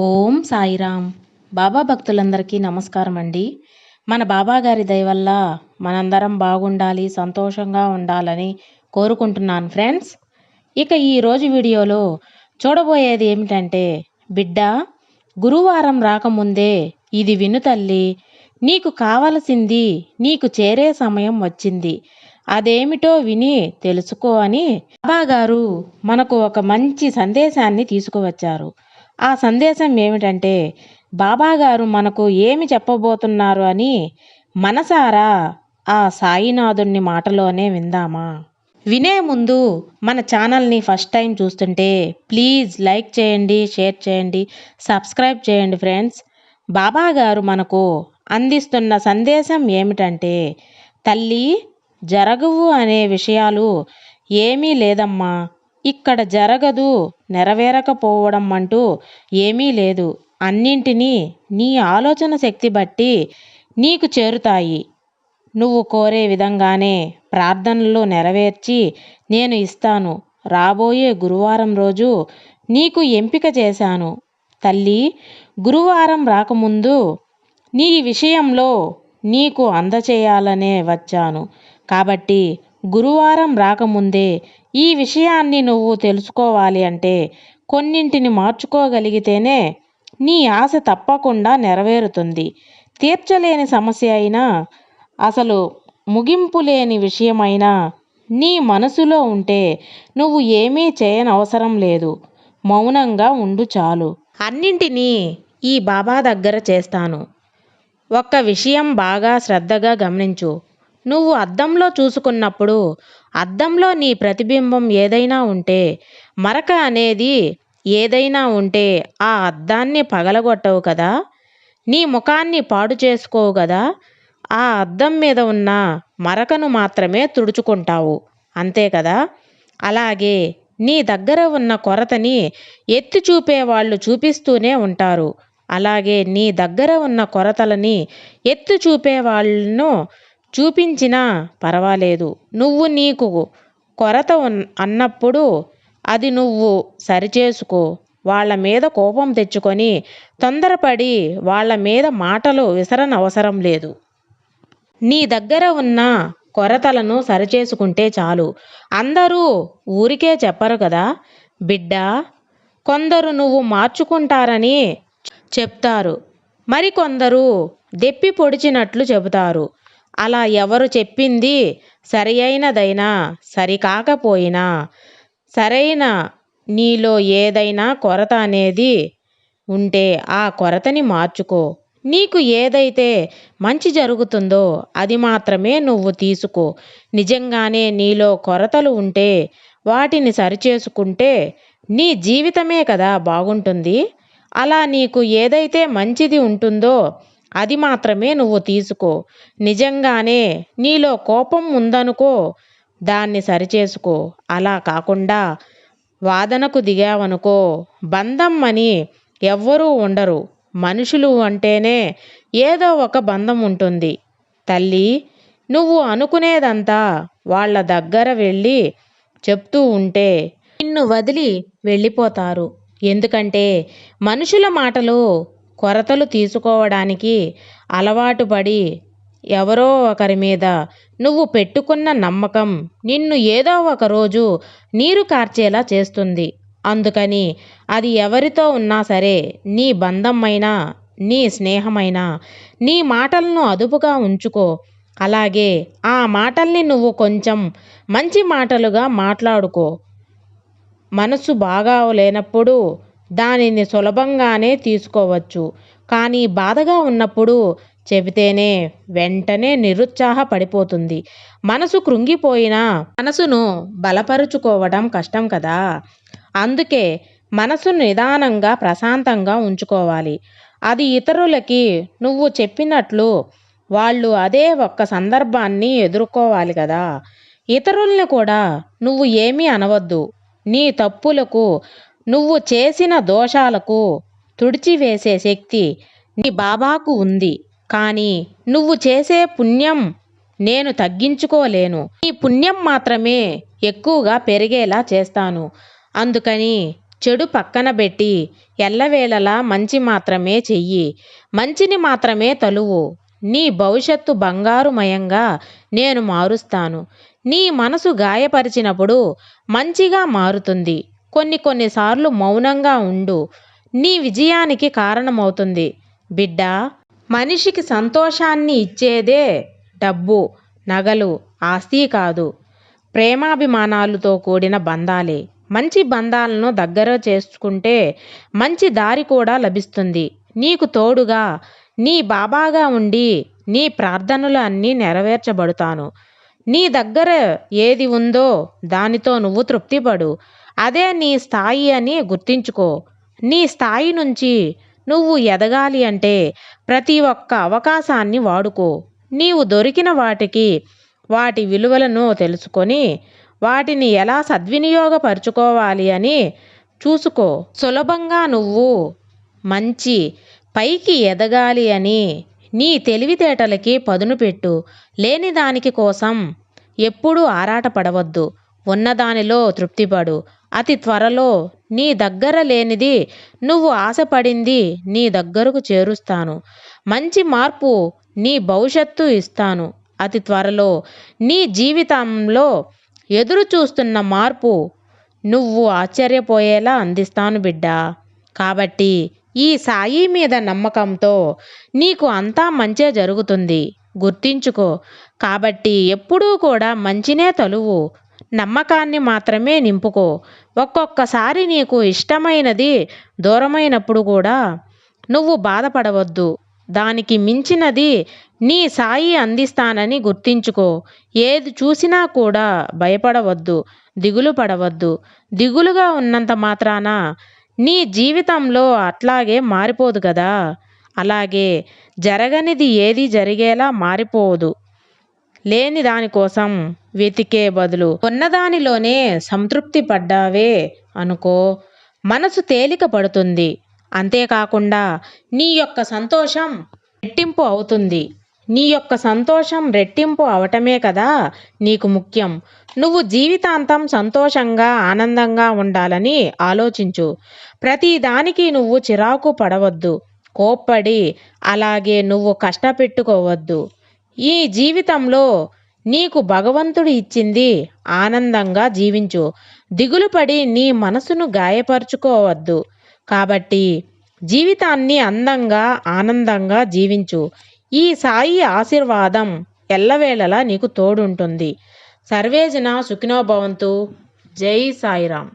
ఓం సాయిరామ్. బాబా భక్తులందరికీ నమస్కారం అండి. మన బాబా గారి దయ వల్ల మనందరం బాగుండాలి, సంతోషంగా ఉండాలని కోరుకుంటున్నాను ఫ్రెండ్స్. ఇక ఈరోజు వీడియోలో చూడబోయేది ఏమిటంటే, బిడ్డ, గురువారం రాకముందే ఇది విను తల్లి, నీకు కావలసింది నీకు చేరే సమయం వచ్చింది. అదేమిటో విని తెలుసుకో అని బాబా గారు మనకు ఒక మంచి సందేశాన్ని తీసుకువచ్చారు. ఆ సందేశం ఏమిటంటే, బాబాగారు మనకు ఏమి చెప్పబోతున్నారు అని మనసారా ఆ సాయినాథుని మాటలోనే విందామా? వినే ముందు మన ఛానల్ని ఫస్ట్ టైం చూస్తుంటే ప్లీజ్ లైక్ చేయండి, షేర్ చేయండి, సబ్స్క్రైబ్ చేయండి ఫ్రెండ్స్. బాబాగారు మనకు అందిస్తున్న సందేశం ఏమిటంటే, తల్లి, జరగవు అనే విషయాలు ఏమీ లేదమ్మా. ఇక్కడ జరగదు, నెరవేరకపోవడం అంటూ ఏమీ లేదు. అన్నింటినీ నీ ఆలోచన శక్తి బట్టి నీకు చేరుతాయి. నువ్వు కోరే విధంగానే ప్రార్థనలు నెరవేర్చి నేను ఇస్తాను. రాబోయే గురువారం రోజు నీకు ఎంపిక చేశాను తల్లి. గురువారం రాకముందు నీ విషయంలో నీకు అందచేయాలనే వచ్చాను. కాబట్టి గురువారం రాకముందే ఈ విషయాన్ని నువ్వు తెలుసుకోవాలి అంటే కొన్నింటిని మార్చుకోగలిగితేనే నీ ఆశ తప్పకుండా నెరవేరుతుంది. తీర్చలేని సమస్య అయినా, అసలు ముగింపు లేని విషయమైనా నీ మనసులో ఉంటే నువ్వు ఏమీ చేయనవసరం లేదు. మౌనంగా ఉండు చాలు. అన్నింటినీ ఈ బాబా దగ్గర చేస్తాను. ఒక్క విషయం బాగా శ్రద్ధగా గమనించు. నువ్వు అద్దంలో చూసుకున్నప్పుడు అద్దంలో నీ ప్రతిబింబం ఏదైనా ఉంటే, మరక అనేది ఏదైనా ఉంటే ఆ అద్దాన్ని పగలగొట్టవు కదా, నీ ముఖాన్ని పాడు చేసుకోవు కదా. ఆ అద్దం మీద ఉన్న మరకను మాత్రమే తుడుచుకుంటావు, అంతే కదా. అలాగే నీ దగ్గర ఉన్న కొరతని ఎత్తి చూపేవాళ్ళు చూపిస్తూనే ఉంటారు. అలాగే నీ దగ్గర ఉన్న కొరతలని ఎత్తి చూపేవాళ్ళను చూపించినా పర్వాలేదు. నువ్వు నీకు కొరత అన్నప్పుడు అది నువ్వు సరిచేసుకో. వాళ్ళ మీద కోపం తెచ్చుకొని తొందరపడి వాళ్ళ మీద మాటలు విసరనవసరం లేదు. నీ దగ్గర ఉన్న కొరతలను సరిచేసుకుంటే చాలు. అందరూ ఊరికే చెప్పరు కదా బిడ్డ. కొందరు నువ్వు మార్చుకుంటారని చెప్తారు, మరికొందరు దెప్పి పొడిచినట్లు చెబుతారు. అలా ఎవరు చెప్పింది సరి అయినదైనా సరికాకపోయినా, సరైన నీలో ఏదైనా కొరత అనేది ఉంటే ఆ కొరతని మార్చుకో. నీకు ఏదైతే మంచి జరుగుతుందో అది మాత్రమే నువ్వు తీసుకో. నిజంగానే నీలో కొరతలు ఉంటే వాటిని సరిచేసుకుంటే నీ జీవితమే కదా బాగుంటుంది. అలా నీకు ఏదైతే మంచిది ఉంటుందో అది మాత్రమే నువ్వు తీసుకో. నిజంగానే నీలో కోపం ఉందనుకో, దాన్ని సరిచేసుకో. అలా కాకుండా వాదనకు దిగావనుకో, బంధం అని ఎవ్వరూ ఉండరు. మనుషులు అంటేనే ఏదో ఒక బంధం ఉంటుంది తల్లి. నువ్వు అనుకునేదంతా వాళ్ళ దగ్గర వెళ్ళి చెప్తూ ఉంటే నిన్ను వదిలి వెళ్ళిపోతారు. ఎందుకంటే మనుషుల మాటలు కొరతలు తీసుకోవడానికి అలవాటు పడి ఎవరో ఒకరి మీద నువ్వు పెట్టుకున్న నమ్మకం నిన్ను ఏదో ఒక రోజు నీరు కార్చేలా చేస్తుంది. అందుకని అది ఎవరితో ఉన్నా సరే, నీ బంధమైనా నీ స్నేహమైనా, నీ మాటలను అదుపుగా ఉంచుకో. అలాగే ఆ మాటల్ని నువ్వు కొంచెం మంచి మాటలుగా మాట్లాడుకో. మనసు బాగా లేనప్పుడు దానిని సులభంగానే తీసుకోవచ్చు. కానీ బాధగా ఉన్నప్పుడు చెబితేనే వెంటనే నిరుత్సాహపడిపోతుంది. మనసు కృంగిపోయినా మనసును బలపరుచుకోవడం కష్టం కదా. అందుకే మనసును నిదానంగా ప్రశాంతంగా ఉంచుకోవాలి. అది ఇతరులకి నువ్వు చెప్పినట్లు వాళ్ళు అదే ఒక్క సందర్భాన్ని ఎదుర్కోవాలి కదా. ఇతరుల్ని కూడా నువ్వు ఏమీ అనవద్దు. నీ తప్పులకు, నువ్వు చేసిన దోషాలకు తుడిచివేసే శక్తి నీ బాబాకు ఉంది. కానీ నువ్వు చేసే పుణ్యం నేను తగ్గించుకోలేను. నీ పుణ్యం మాత్రమే ఎక్కువగా పెరిగేలా చేస్తాను. అందుకని చెడు పక్కన పెట్టి ఎల్లవేళలా మంచి మాత్రమే చెయ్యి. మంచిని మాత్రమే తలువు. నీ భవిష్యత్తు బంగారుమయంగా నేను మారుస్తాను. నీ మనసు గాయపరిచినప్పుడు మంచిగా మారుతుంది. కొన్నిసార్లు మౌనంగా ఉండు. నీ విజయానికి కారణమవుతుంది. బిడ్డా, మనిషికి సంతోషాన్ని ఇచ్చేదే డబ్బు, నగలు, ఆస్తి కాదు. ప్రేమాభిమానాలతో కూడిన బంధాలే. మంచి బంధాలను దగ్గర చేసుకుంటే మంచి దారి కూడా లభిస్తుంది. నీకు తోడుగా నీ బాబాగా ఉండి నీ ప్రార్థనలు అన్నీ నెరవేర్చబడుతాను. నీ దగ్గర ఏది ఉందో దానితో నువ్వు తృప్తిపడు. అదే నీ స్థాయి అని గుర్తించుకో. నీ స్థాయి నుంచి నువ్వు ఎదగాలి అంటే ప్రతి ఒక్క అవకాశాన్ని వాడుకో. నీవు దొరికిన వాటి విలువలను తెలుసుకొని వాటిని ఎలా సద్వినియోగపరుచుకోవాలి అని చూసుకో. సులభంగా నువ్వు మంచి పైకి ఎదగాలి అని నీ తెలివితేటలకి పదును పెట్టు. లేని దానికి కోసం ఎప్పుడూ ఆరాటపడవద్దు. ఉన్నదానిలో తృప్తిపడు. అతి త్వరలో నీ దగ్గర లేనిది నువ్వు ఆశపడింది నీ దగ్గరకు చేరుస్తాను. మంచి మార్పు నీ భవిష్యత్తు ఇస్తాను. అతి త్వరలో నీ జీవితంలో ఎదురు చూస్తున్న మార్పు నువ్వు ఆశ్చర్యపోయేలా అందిస్తాను బిడ్డా. కాబట్టి ఈ సాయి మీద నమ్మకంతో నీకు అంతా మంచే జరుగుతుంది. గుర్తించుకో. కాబట్టి ఎప్పుడూ కూడా మంచినే తలువు. నమ్మకాన్ని మాత్రమే నింపుకో. ఒక్కొక్కసారి నీకు ఇష్టమైనది దూరమైనప్పుడు కూడా నువ్వు బాధపడవద్దు. దానికి మించినది నీ సాయి అందిస్తానని గుర్తించుకో. ఏది చూసినా కూడా భయపడవద్దు, దిగులు పడవద్దు. దిగులుగా ఉన్నంత మాత్రాన నీ జీవితంలో అట్లాగే మారిపోదు కదా. అలాగే జరగనిది ఏది జరిగేలా మారిపోదు. లేని దానికోసం వెతికే బదులు ఉన్నదానిలోనే సంతృప్తి పడ్డావే అనుకో, మనసు తేలిక పడుతుంది. అంతేకాకుండా నీ యొక్క సంతోషం రెట్టింపు అవుతుంది. నీ యొక్క సంతోషం రెట్టింపు అవటమే కదా నీకు ముఖ్యం. నువ్వు జీవితాంతం సంతోషంగా ఆనందంగా ఉండాలని ఆలోచించు. ప్రతి దానికి నువ్వు చిరాకు పడవద్దు, కోప్పడి అలాగే నువ్వు కష్టపెట్టుకోవద్దు. ఈ జీవితంలో నీకు భగవంతుడు ఇచ్చింది ఆనందంగా జీవించు. దిగులుపడి నీ మనసును గాయపరుచుకోవద్దు. కాబట్టి జీవితాన్ని అందంగా ఆనందంగా జీవించు. ఈ సాయి ఆశీర్వాదం ఎల్లవేళలా నీకు తోడుంటుంది. సర్వేజన సుఖినో భవంతు. జై సాయిరాం.